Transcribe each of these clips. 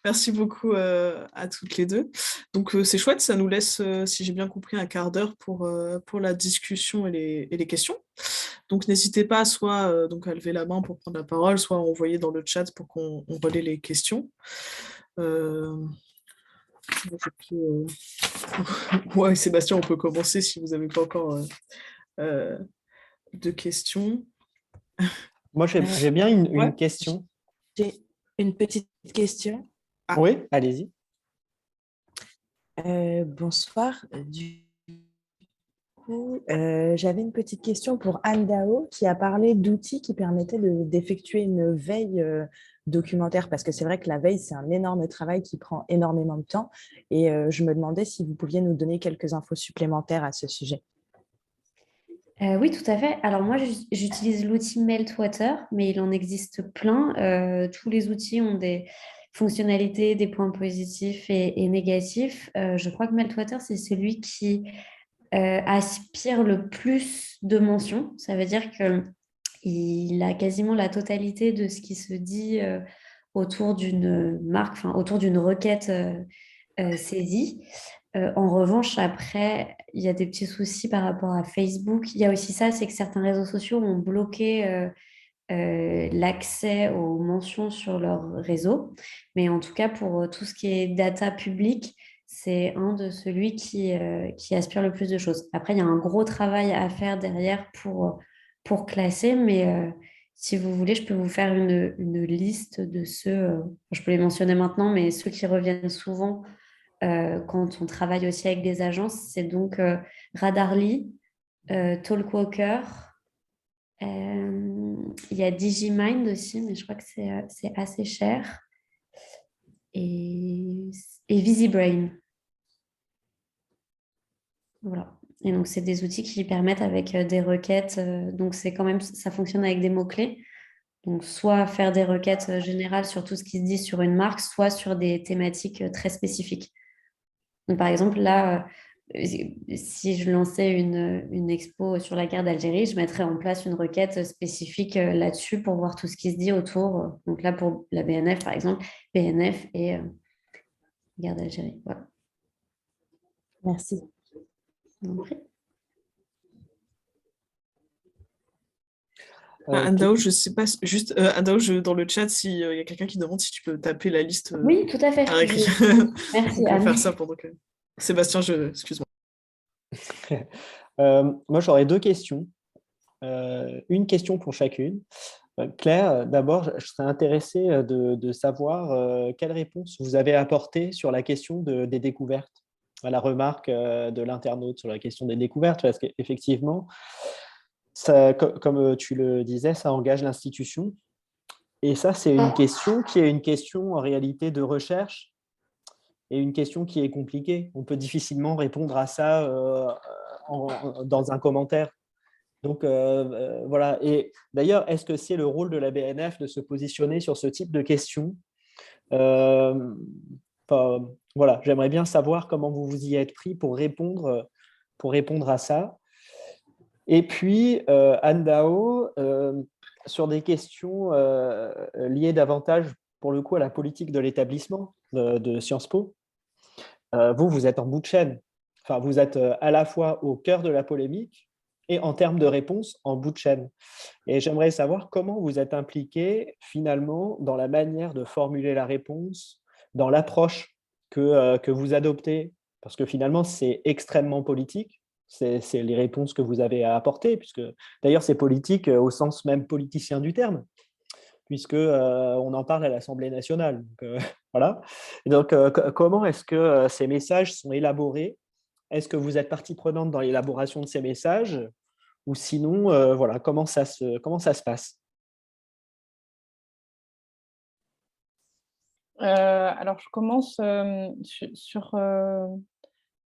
Merci beaucoup à toutes les deux. Donc c'est chouette, ça nous laisse, si j'ai bien compris, un quart d'heure pour la discussion et les questions. Donc n'hésitez pas soit donc à lever la main pour prendre la parole, soit à envoyer dans le chat pour qu'on relaie les questions. Euh, ouais, Sébastien, on peut commencer si vous n'avez pas encore euh, de questions. Moi, Euh, j'ai bien ouais, une question. j'ai une petite question. Ah, Oui, allez-y. Bonsoir. Du coup, j'avais une petite question pour Anne Dao qui a parlé d'outils qui permettaient d'effectuer une veille documentaire parce que c'est vrai que la veille, c'est un énorme travail qui prend énormément de temps et je me demandais si vous pouviez nous donner quelques infos supplémentaires à ce sujet. Oui, tout à fait. Alors moi, j'utilise l'outil Meltwater, mais il en existe plein. Tous les outils ont des fonctionnalités, des points positifs et négatifs. Je crois que Meltwater, c'est celui qui aspire le plus de mentions. Ça veut dire qu'il a quasiment la totalité de ce qui se dit autour d'une marque, enfin autour d'une requête saisie. En revanche, après, il y a des petits soucis par rapport à Facebook. Il y a aussi ça, c'est que certains réseaux sociaux ont bloqué l'accès aux mentions sur leur réseau. Mais en tout cas, pour tout ce qui est data publique, c'est un de celui qui aspire le plus de choses. Après, il y a un gros travail à faire derrière pour classer, mais si vous voulez, je peux vous faire une liste de ceux, je peux les mentionner maintenant, mais ceux qui reviennent souvent quand on travaille aussi avec des agences, c'est donc Radarly, Talkwalker, il y a Digimind aussi, mais je crois que c'est assez cher, et, et VisiBrain. Voilà. Et donc, c'est des outils qui permettent avec des requêtes, donc c'est quand même, ça fonctionne avec des mots-clés. Donc, soit faire des requêtes générales sur tout ce qui se dit sur une marque, soit sur des thématiques très spécifiques. Donc, par exemple, là, si je lançais une expo sur la guerre d'Algérie, je mettrais en place une requête spécifique là-dessus pour voir tout ce qui se dit autour. Donc là, pour la BNF, par exemple, BNF et guerre d'Algérie. Voilà. Merci. Je vous en prie. Andao, je sais pas, juste Andao, dans le chat, s'il y a quelqu'un qui demande si tu peux taper la liste Oui, tout à fait. par écrit. On Merci, peut faire Anne. ça pendant que. Sébastien, excuse-moi. Moi, j'aurais deux questions. Une question pour chacune. Claire, d'abord, je serais intéressé de savoir quelle réponse vous avez apportée sur la question des découvertes, à la remarque de l'internaute sur la question des découvertes, parce qu'effectivement, comme tu le disais, ça engage l'institution. Et ça, c'est une question qui est une question en réalité de recherche et une question qui est compliquée. On peut difficilement répondre à ça dans un commentaire. Donc voilà. Et d'ailleurs, est-ce que c'est le rôle de la BNF de se positionner sur ce type de questions? Enfin, voilà, j'aimerais bien savoir comment vous vous y êtes pris pour répondre à ça. Et puis, Anne Dao, sur des questions liées davantage, pour le coup, à la politique de l'établissement de Sciences Po, vous êtes en bout de chaîne. Enfin, vous êtes à la fois au cœur de la polémique et en termes de réponse, en bout de chaîne. Et j'aimerais savoir comment vous êtes impliqué finalement dans la manière de formuler la réponse, dans l'approche que vous adoptez, parce que finalement, c'est extrêmement politique. C'est les réponses que vous avez à apporter, puisque d'ailleurs, c'est politique au sens même politicien du terme, puisque on en parle à l'Assemblée nationale. Donc, voilà. Et donc, comment est-ce que ces messages sont élaborés? Est-ce que vous êtes partie prenante dans l'élaboration de ces messages? Ou sinon, voilà, comment ça se passe? Alors, je commence sur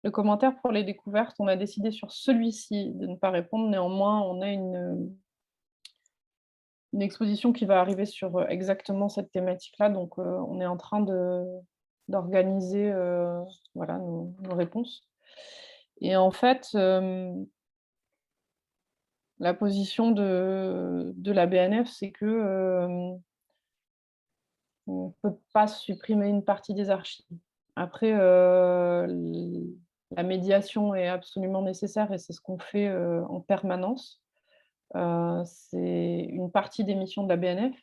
le commentaire pour les découvertes. On a décidé sur celui-ci de ne pas répondre. Néanmoins, on a une exposition qui va arriver sur exactement cette thématique-là. Donc, on est en train d'organiser voilà, nos réponses. Et en fait, la position de la BNF, c'est que on ne peut pas supprimer une partie des archives. Après, la médiation est absolument nécessaire et c'est ce qu'on fait en permanence. C'est une partie des missions de la BNF.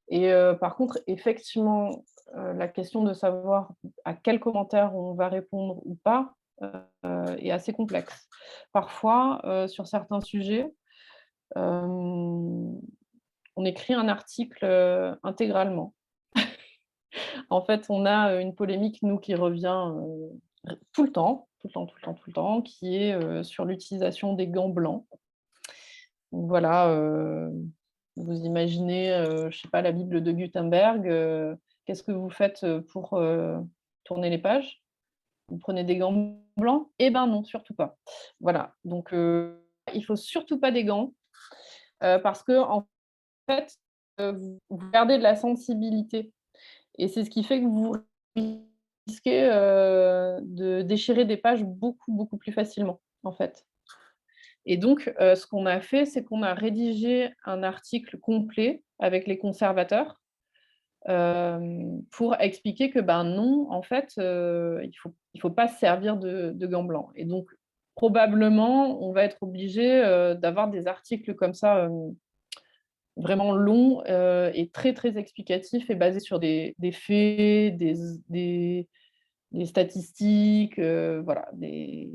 Et par contre, effectivement, la question de savoir à quels commentaires on va répondre ou pas est assez complexe. Parfois, sur certains sujets, on écrit un article intégralement. En fait, on a une polémique, nous, qui revient tout le temps, qui est sur l'utilisation des gants blancs. Donc voilà, vous imaginez, je ne sais pas, la Bible de Gutenberg, qu'est-ce que vous faites pour tourner les pages? Vous prenez des gants blancs? Eh ben non, surtout pas. Voilà, donc il faut surtout pas des gants, parce qu'en fait, vous gardez de la sensibilité et c'est ce qui fait que vous risquez de déchirer des pages beaucoup, beaucoup plus facilement, en fait. Et donc, ce qu'on a fait, c'est qu'on a rédigé un article complet avec les conservateurs, pour expliquer que, ben, non, en fait, il faut pas se servir de gants blancs. Et donc, probablement, on va être obligé, d'avoir des articles comme ça, vraiment longs, et très, très explicatifs et basés sur des faits, des statistiques, voilà, des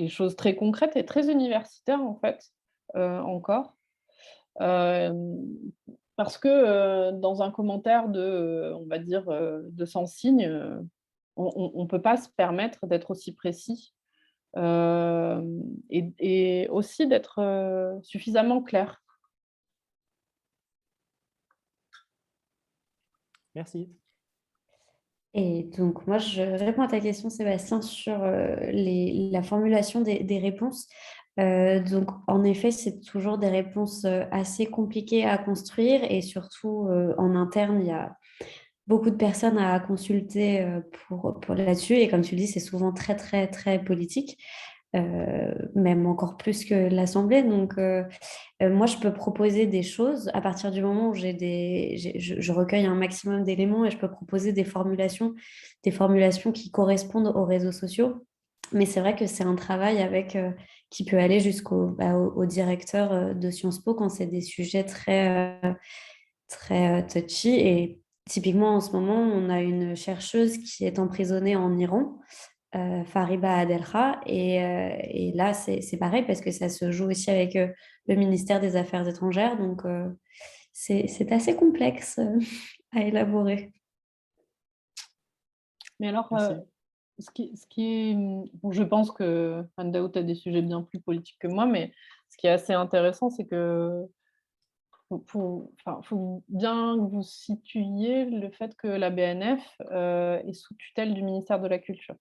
choses très concrètes et très universitaires, en fait, encore. Hem, Parce que, dans un commentaire de, on va dire, 200 signes, on peut pas se permettre d'être aussi précis, et aussi d'être, suffisamment clair. Merci. Et donc, moi, je réponds à ta question, Sébastien, sur la formulation des réponses. Donc, en effet, c'est toujours des réponses assez compliquées à construire et surtout en interne, il y a beaucoup de personnes à consulter pour là-dessus. Et comme tu le dis, c'est souvent très, très, très politique, même encore plus que l'Assemblée. Donc, moi, je peux proposer des choses à partir du moment où je recueille un maximum d'éléments et je peux proposer des formulations qui correspondent aux réseaux sociaux. Mais c'est vrai que c'est un travail qui peut aller au directeur de Sciences Po quand c'est des sujets très touchy. Et typiquement, en ce moment, on a une chercheuse qui est emprisonnée en Iran, Fariba Adelkha. Et là, c'est pareil parce que ça se joue aussi avec le ministère des Affaires étrangères. Donc, c'est assez complexe à élaborer. Mais alors, Merci. ce qui est, bon, je pense que Anne Daoud a des sujets bien plus politiques que moi, mais ce qui est assez intéressant, c'est que faut bien que vous situiez le fait que la BNF, est sous tutelle du ministère de la Culture.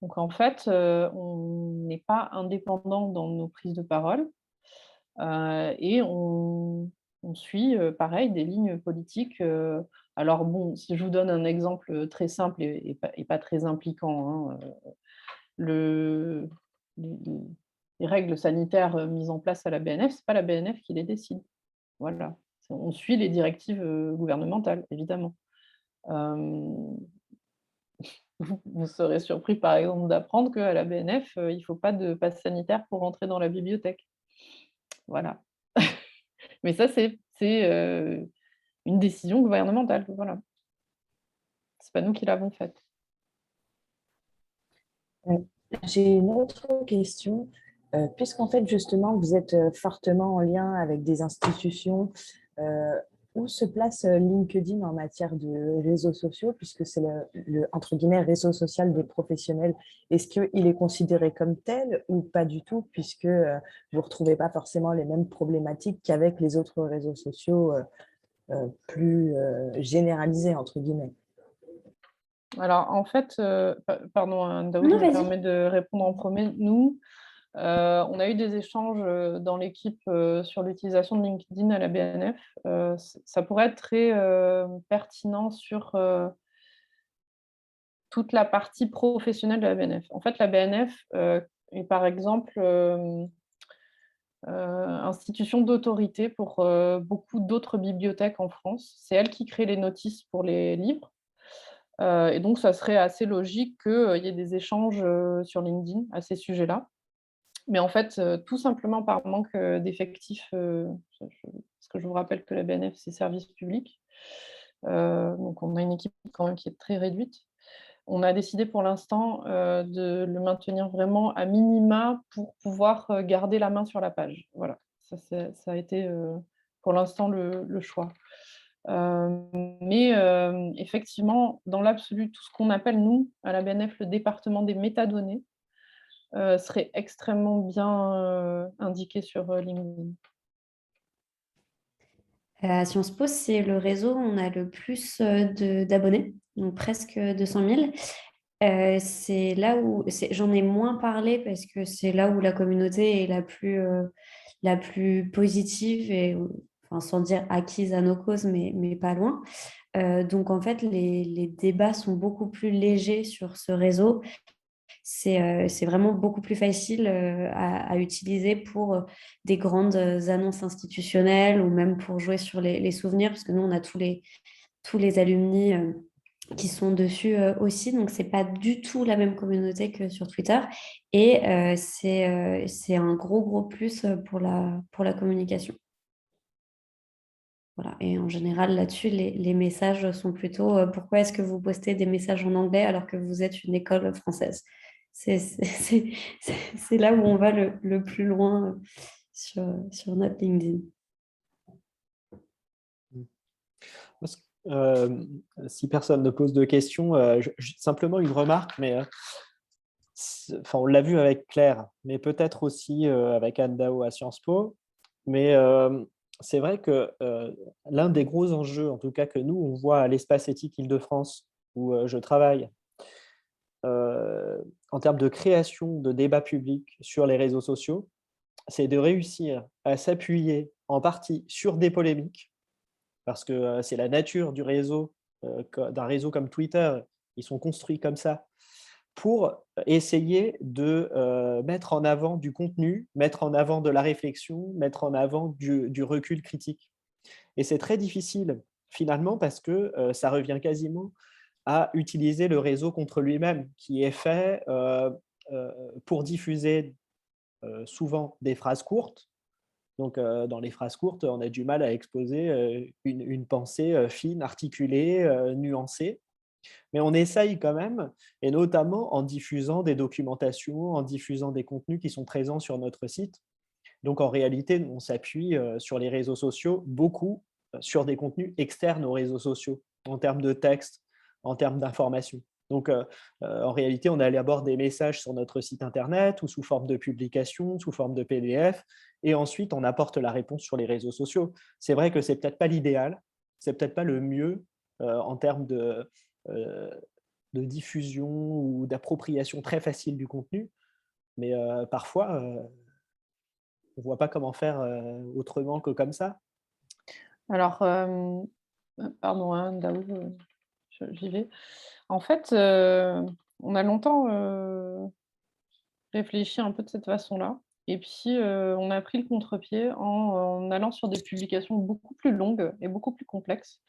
Donc en fait, on n'est pas indépendant dans nos prises de parole, et on suit, pareil, des lignes politiques, alors bon, si je vous donne un exemple, très simple et pas très impliquant, hein, le les les règles sanitaires, mises en place à la BNF, c'est pas la BNF qui les décide. Voilà. On suit les directives, gouvernementales, évidemment. Hem, vous serez surpris, par exemple, d'apprendre qu'à la BNF, il ne faut pas de passe sanitaire pour rentrer dans la bibliothèque. Voilà. Mais ça, c'est une décision gouvernementale, voilà. C'est pas nous qui l'avons faite. J'ai une autre question. Puisqu'en fait, justement, vous êtes fortement en lien avec des institutions, où se place LinkedIn en matière de réseaux sociaux, puisque c'est entre guillemets, réseau social des professionnels. Est-ce qu'il est considéré comme tel ou pas du tout, puisque vous ne retrouvez pas forcément les mêmes problématiques qu'avec les autres réseaux sociaux plus généralisés, entre guillemets? Alors en fait, pardon, hein, Daoud, Non, je me vas-y. permets de répondre en premier. Nous, on a eu des échanges, dans l'équipe, sur l'utilisation de LinkedIn à la BNF. Ça pourrait être très, pertinent sur, toute la partie professionnelle de la BNF. En fait, la BNF, est par exemple, institution d'autorité pour beaucoup d'autres bibliothèques en France. C'est elle qui crée les notices pour les livres. Et donc, ça serait assez logique qu'il y ait des échanges sur LinkedIn à ces sujets-là. Mais en fait, tout simplement par manque d'effectifs, parce que je vous rappelle que la BNF, c'est service public. Donc, on a une équipe quand même qui est très réduite. On a décidé pour l'instant de le maintenir vraiment à minima pour pouvoir garder la main sur la page. Voilà, ça a été pour l'instant le choix. Mais effectivement, dans l'absolu, tout ce qu'on appelle, nous, à la BNF, le département des métadonnées, serait extrêmement bien indiqué sur LinkedIn. À Sciences Po, c'est le réseau où on a le plus d'abonnés, donc presque 200 000. C'est là où j'en ai moins parlé parce que c'est là où la communauté est la plus positive et enfin, sans dire acquise à nos causes, mais pas loin. Donc en fait, les débats sont beaucoup plus légers sur ce réseau. C'est vraiment beaucoup plus facile à utiliser pour des grandes annonces institutionnelles ou même pour jouer sur les souvenirs, parce que nous, on a tous les alumni qui sont dessus aussi. Donc, c'est pas du tout la même communauté que sur Twitter. Et c'est un gros plus pour la communication. Voilà. Et en général, là-dessus, les messages sont plutôt pourquoi est-ce que vous postez des messages en anglais alors que vous êtes une école française? C'est là où on va le plus loin sur notre LinkedIn. Si personne ne pose de questions, simplement une remarque, mais on l'a vu avec Claire, mais peut-être aussi avec Anne Dao à Sciences Po. Mais c'est vrai que l'un des gros enjeux, en tout cas que nous, on voit à l'Espace éthique Île-de-France, où je travaille, en termes de création de débats publics sur les réseaux sociaux, c'est de réussir à s'appuyer en partie sur des polémiques, parce que c'est la nature du réseau, d'un réseau comme Twitter, ils sont construits comme ça, pour essayer de mettre en avant du contenu, mettre en avant de la réflexion, mettre en avant du recul critique. Et c'est très difficile, finalement, parce que ça revient quasiment à utiliser le réseau contre lui-même, qui est fait pour diffuser souvent des phrases courtes. Donc, dans les phrases courtes, on a du mal à exposer une pensée fine, articulée, nuancée. Mais on essaye quand même, et notamment en diffusant des documentations, en diffusant des contenus qui sont présents sur notre site. Donc, en réalité, on s'appuie sur les réseaux sociaux beaucoup sur des contenus externes aux réseaux sociaux, en termes de texte, en termes d'information. Donc, en réalité, on élabore des messages sur notre site internet ou sous forme de publication, sous forme de PDF, et ensuite, on apporte la réponse sur les réseaux sociaux. C'est vrai que c'est peut-être pas l'idéal, c'est peut-être pas le mieux en termes euh, de diffusion ou d'appropriation très facile du contenu, mais parfois, on ne voit pas comment faire autrement que comme ça. Alors, pardon, hein, Daoud, j'y vais. En fait, on a longtemps réfléchi un peu de cette façon-là. Et puis, on a pris le contre-pied en allant sur des publications beaucoup plus longues et beaucoup plus complexes,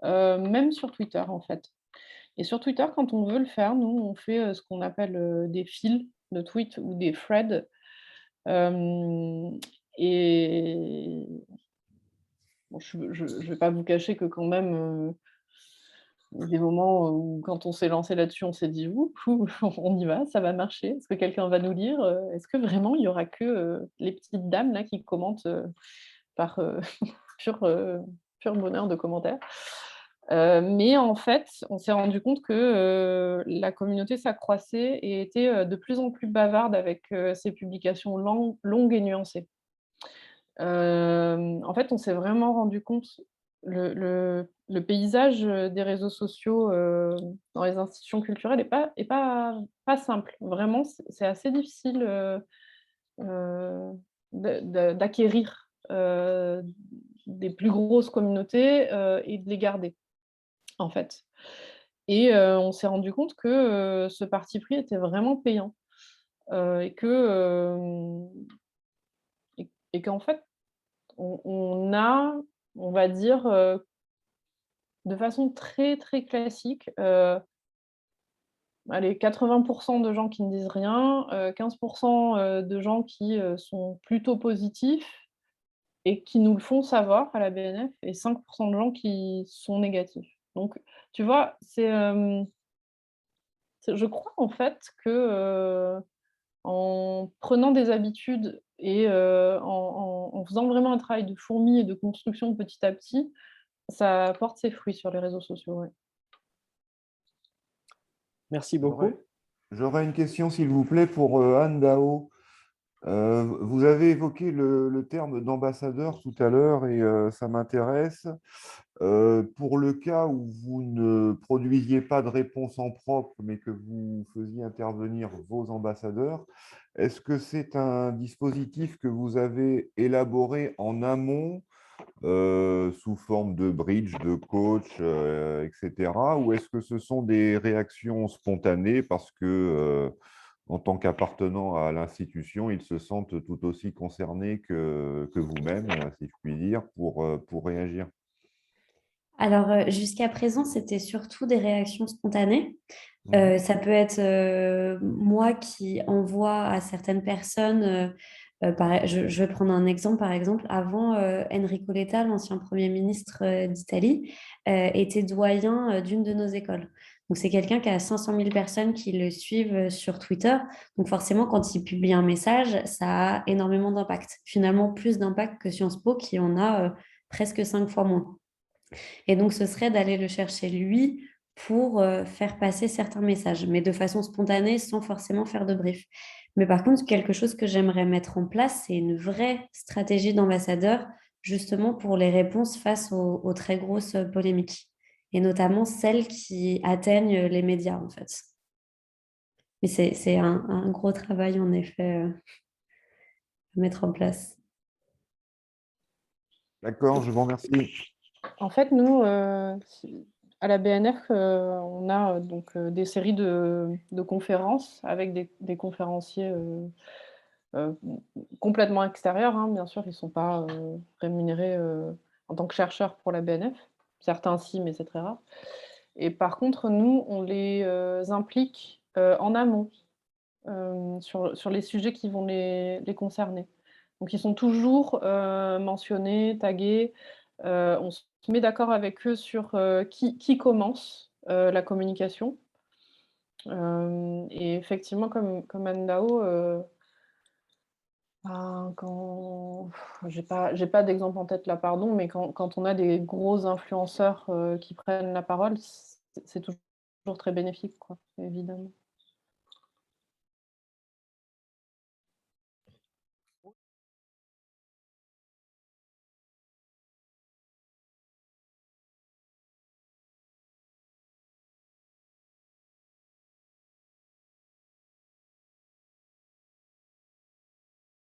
même sur Twitter, en fait. Et sur Twitter, quand on veut le faire, nous, on fait ce qu'on appelle des fils de tweets ou des threads. Et bon, je ne vais pas vous cacher que quand même, il y a des moments où quand on s'est lancé là-dessus, on s'est dit: «Ouh, on y va, ça va marcher. Est-ce que quelqu'un va nous lire? Est-ce que vraiment il y aura que, les petites dames là qui commentent, par, pur, pur bonheur de commentaires?» Mais en fait, on s'est rendu compte que, la communauté s'accroissait et était, de plus en plus bavarde avec, ces publications longues et nuancées. En fait, on s'est vraiment rendu compte le paysage, des réseaux sociaux, dans les institutions culturelles est pas simple. Vraiment, c'est assez difficile, heu, d'acquérir, des plus grosses communautés, et de les garder, en fait. Et on s'est rendu compte que, ce parti pris était vraiment payant, et que, et qu'en fait, on a, on va dire, de façon très, très classique, allez, 80 de gens qui ne disent rien, 15 de gens qui, sont plutôt positifs et qui nous le font savoir à la BNF, et 5 de gens qui sont négatifs. Donc, tu vois, je crois en fait que, en prenant des habitudes et en faisant vraiment un travail de fourmi et de construction petit à petit, ça porte ses fruits sur les réseaux sociaux, ouais. Merci beaucoup. J'aurais une question, s'il vous plaît, pour Anne Dao. Vous avez évoqué le terme d'ambassadeur tout à l'heure et ça m'intéresse. Pour le cas où vous ne produisiez pas de réponse en propre, mais que vous faisiez intervenir vos ambassadeurs, est-ce que c'est un dispositif que vous avez élaboré en amont sous forme de bridge, de coach, etc. Ou est-ce que ce sont des réactions spontanées parce que, en tant qu'appartenant à l'institution, ils se sentent tout aussi concernés que vous-même, si je puis dire, pour réagir? Alors, jusqu'à présent, c'était surtout des réactions spontanées. Mhm. Ça peut être moi qui envoie à certaines personnes, je vais prendre un exemple, par exemple, avant, Enrico Letta, l'ancien Premier ministre d'Italie, était doyen d'une de nos écoles. Donc, c'est quelqu'un qui a 500 000 personnes qui le suivent sur Twitter. Donc, forcément, quand il publie un message, ça a énormément d'impact. Finalement, plus d'impact que Sciences Po, qui en a presque 5 fois moins. Et donc, ce serait d'aller le chercher lui pour faire passer certains messages, mais de façon spontanée, sans forcément faire de brief. Mais par contre, quelque chose que j'aimerais mettre en place, c'est une vraie stratégie d'ambassadeur, justement pour les réponses face aux très grosses polémiques, et notamment celles qui atteignent les médias, en fait. Mais c'est un gros travail, en effet, à mettre en place. D'accord, je vous remercie. En fait, nous, à la BNF, on a donc des séries de conférences avec des conférenciers euh, complètement extérieurs, hein, bien sûr, ils ne sont pas rémunérés en tant que chercheurs pour la BNF. Certains si, mais c'est très rare. Et par contre, nous, on les implique en amont sur les sujets qui vont les concerner. Donc, ils sont toujours mentionnés, tagués. On se met d'accord avec eux sur qui commence la communication. Et effectivement, comme Anne Dao, j'ai pas d'exemple en tête là, pardon, mais quand on a des gros influenceurs qui prennent la parole, c'est toujours très bénéfique, quoi, évidemment.